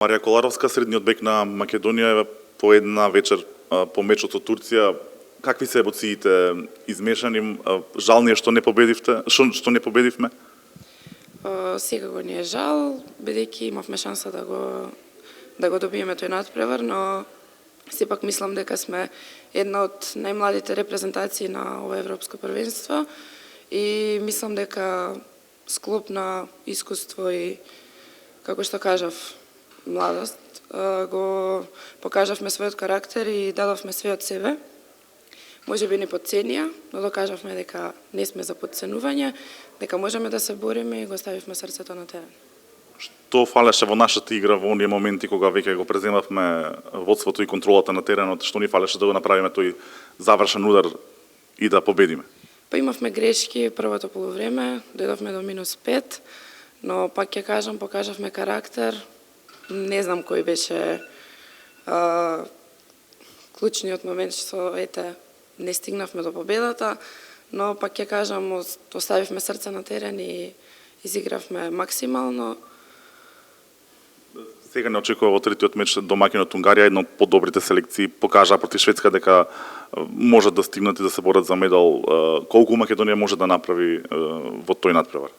Марија Коларовска, средниот бек на Македонија, по една вечер по мечот од Турција. Какви се емоциите измешани? Жал ни е што не победивте, што не победивме? Секако ни е жал, бидејќи имавме шанса да го добиеме тој надпревар, но сепак мислам дека сме една од најмладите репрезентации на ова европско првенство и мислам дека склоп на искуство и, како што кажав, младост, го покажавме својот карактер и дадовме све од себе. Може би не подценија, но докажавме дека не сме за подценување, дека можеме да се бориме и го ставивме срцето на терен. Што фалеше во нашата игра во оние моменти кога веќе го преземавме водството и контролата на теренот, што ни фалеше да го направиме тој завршен удар и да победиме? Па имавме грешки првото полувреме, дојдовме до -5, но пак ќе кажам, покажавме карактер. Не знам кој беше клучниот момент што не стигнавме до победата, но пак ќе кажам, оставивме срце на терен и изигравме максимално. Сега не очекува во третиот меч домаќинот Унгарија, една од подобрите селекции, покажа против Шведска дека можат да стигнат и да се борат за медал. Колку Македонија може да направи во тој надпревар?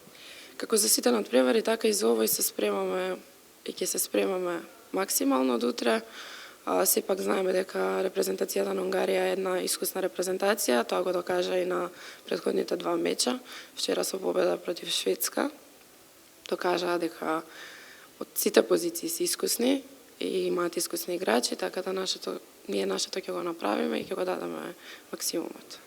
Како за сите надпревари, така и за овој се спремаме и ќе се спремаме максимално од утре. Сепак знаеме дека репрезентацијата на Унгарија е една искусна репрезентација, тоа го докажа и на претходните два меча. Вчера со победа против Шведска докажаа дека од сите позиции се искусни и имаат искусни играчи, така да нашето ќе го направиме и ќе го дадеме максимумот.